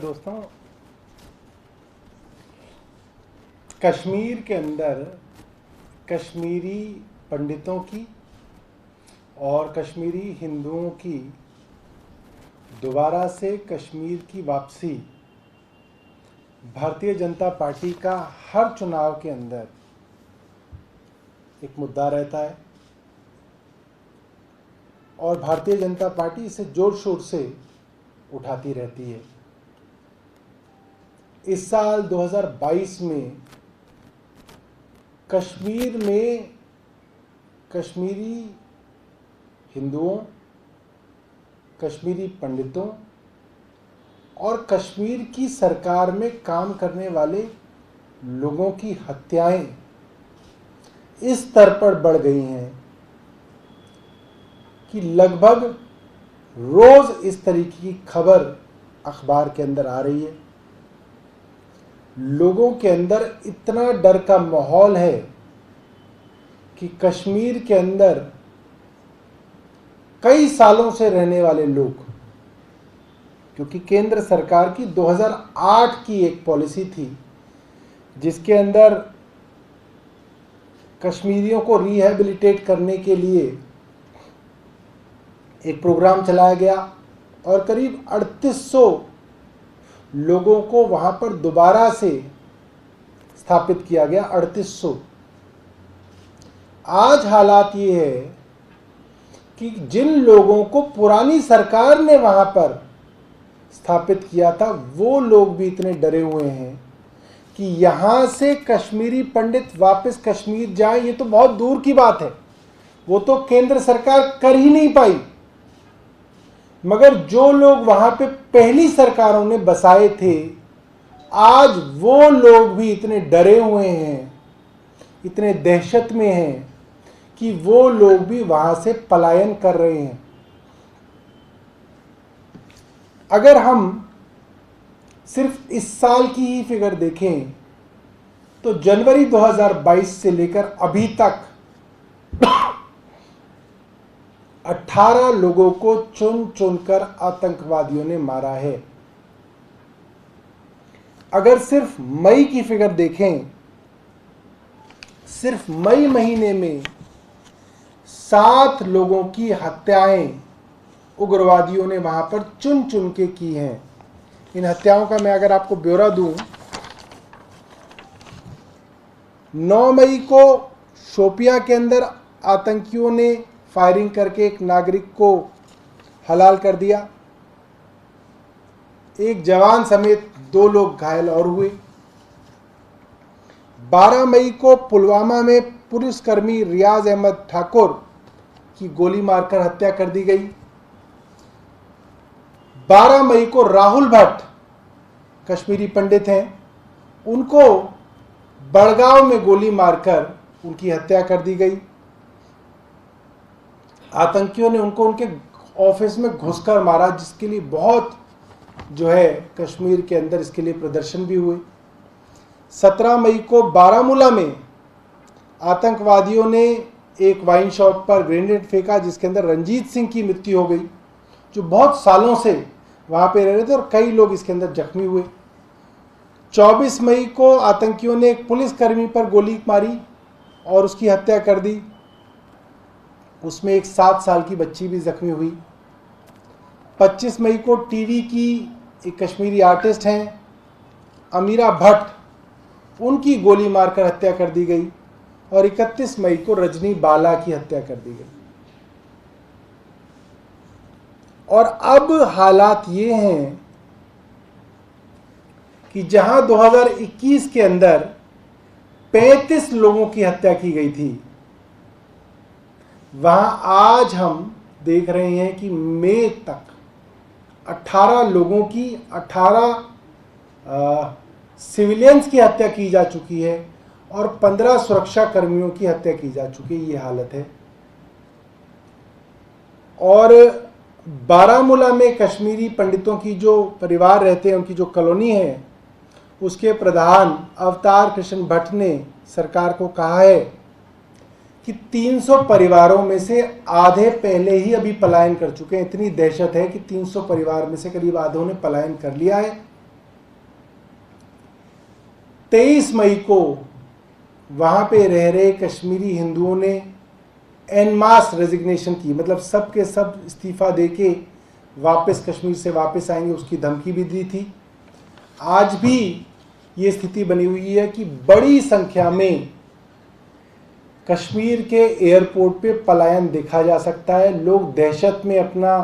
दोस्तों, कश्मीर के अंदर कश्मीरी पंडितों की और कश्मीरी हिंदुओं की दोबारा से कश्मीर की वापसी भारतीय जनता पार्टी का हर चुनाव के अंदर एक मुद्दा रहता है और भारतीय जनता पार्टी इसे जोर शोर से उठाती रहती है। इस साल 2022 में कश्मीर में कश्मीरी हिंदुओं, कश्मीरी पंडितों और कश्मीर की सरकार में काम करने वाले लोगों की हत्याएं इस स्तर पर बढ़ गई हैं कि लगभग रोज इस तरीके की खबर अखबार के अंदर आ रही है। लोगों के अंदर इतना डर का माहौल है कि कश्मीर के अंदर कई सालों से रहने वाले लोग, क्योंकि केंद्र सरकार की 2008 की एक पॉलिसी थी जिसके अंदर कश्मीरियों को रिहैबिलिटेट करने के लिए एक प्रोग्राम चलाया गया और करीब 3800 लोगों को वहां पर दोबारा से स्थापित किया गया। 3800। आज हालात ये है कि जिन लोगों को पुरानी सरकार ने वहां पर स्थापित किया था वो लोग भी इतने डरे हुए हैं कि यहां से कश्मीरी पंडित वापस कश्मीर जाएं, ये तो बहुत दूर की बात है, वो तो केंद्र सरकार कर ही नहीं पाई। मगर जो लोग वहां पे पहली सरकारों ने बसाए थे, आज वो लोग भी इतने डरे हुए हैं, इतने दहशत में हैं कि वो लोग भी वहां से पलायन कर रहे हैं। अगर हम सिर्फ इस साल की ही फिगर देखें तो जनवरी 2022 से लेकर अभी तक 18 लोगों को चुन चुनकर आतंकवादियों ने मारा है। अगर सिर्फ मई की फिगर देखें, सिर्फ मई महीने में 7 लोगों की हत्याएं उग्रवादियों ने वहां पर चुन चुन के की हैं। इन हत्याओं का मैं अगर आपको ब्यौरा दूं, 9 मई को शोपियां के अंदर आतंकियों ने फायरिंग करके एक नागरिक को हलाल कर दिया। एक जवान समेत 2 लोग घायल और हुए। 12 मई को पुलवामा में पुलिसकर्मी रियाज अहमद ठाकुर की गोली मारकर हत्या कर दी गई। 12 मई को राहुल भट्ट, कश्मीरी पंडित हैं, उनको बड़गांव में गोली मारकर उनकी हत्या कर दी गई। आतंकियों ने उनको उनके ऑफिस में घुसकर मारा, जिसके लिए बहुत जो है कश्मीर के अंदर इसके लिए प्रदर्शन भी हुए। 17 मई को बारामूला में आतंकवादियों ने एक वाइन शॉप पर ग्रेनेड फेंका जिसके अंदर रंजीत सिंह की मृत्यु हो गई, जो बहुत सालों से वहां पे रह रहे थे, और कई लोग इसके अंदर जख्मी हुए। 24 मई को आतंकियों ने एक पुलिसकर्मी पर गोली मारी और उसकी हत्या कर दी। उसमें एक 7 साल की बच्ची भी जख्मी हुई। 25 मई को टीवी की एक कश्मीरी आर्टिस्ट हैं अमीरा भट्ट, उनकी गोली मारकर हत्या कर दी गई। और 31 मई को रजनी बाला की हत्या कर दी गई। और अब हालात ये हैं कि जहां 2021 के अंदर 35 लोगों की हत्या की गई थी, वहां आज हम देख रहे हैं कि मई तक 18 लोगों की, 18 सिविलियंस की हत्या की जा चुकी है और 15 सुरक्षा कर्मियों की हत्या की जा चुकी है। ये हालत है। और बारामूला में कश्मीरी पंडितों की जो परिवार रहते हैं, उनकी जो कॉलोनी है, उसके प्रधान अवतार कृष्ण भट्ट ने सरकार को कहा है कि 300 परिवारों में से आधे पहले ही अभी पलायन कर चुके हैं। इतनी दहशत है कि 300 परिवार में से करीब आधों ने पलायन कर लिया है। 23 मई को वहाँ पे रह रहे कश्मीरी हिंदुओं ने एन मास रेजिग्नेशन की, मतलब सब के सब इस्तीफ़ा देके वापस कश्मीर से वापस आएंगे, उसकी धमकी भी दी थी। आज भी ये स्थिति बनी हुई है कि बड़ी संख्या में कश्मीर के एयरपोर्ट पे पलायन देखा जा सकता है। लोग दहशत में अपना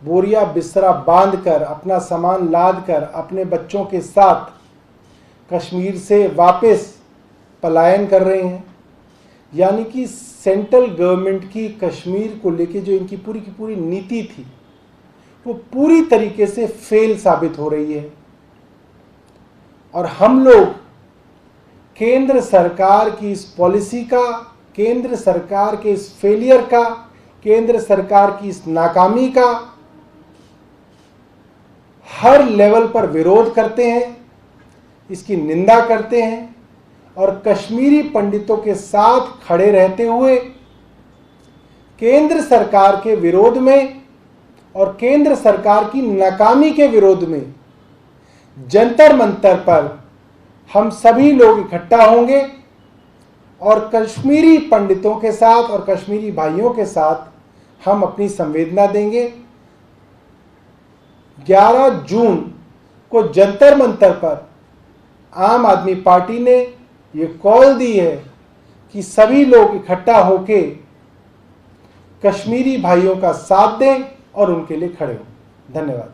बोरिया बिस्तरा बांधकर, अपना सामान लाद कर अपने बच्चों के साथ कश्मीर से वापस पलायन कर रहे हैं। यानी कि सेंट्रल गवर्नमेंट की कश्मीर को लेके जो इनकी पूरी की पूरी नीति थी वो पूरी तरीके से फेल साबित हो रही है। और हम लोग केंद्र सरकार की इस पॉलिसी का, केंद्र सरकार के इस फेलियर का, केंद्र सरकार की इस नाकामी का हर लेवल पर विरोध करते हैं, इसकी निंदा करते हैं और कश्मीरी पंडितों के साथ खड़े रहते हुए केंद्र सरकार के विरोध में और केंद्र सरकार की नाकामी के विरोध में जंतर मंतर पर हम सभी लोग इकट्ठा होंगे और कश्मीरी पंडितों के साथ और कश्मीरी भाइयों के साथ हम अपनी संवेदना देंगे। 11 जून को जंतर मंतर पर आम आदमी पार्टी ने ये कॉल दी है कि सभी लोग इकट्ठा होके कश्मीरी भाइयों का साथ दें और उनके लिए खड़े हों। धन्यवाद।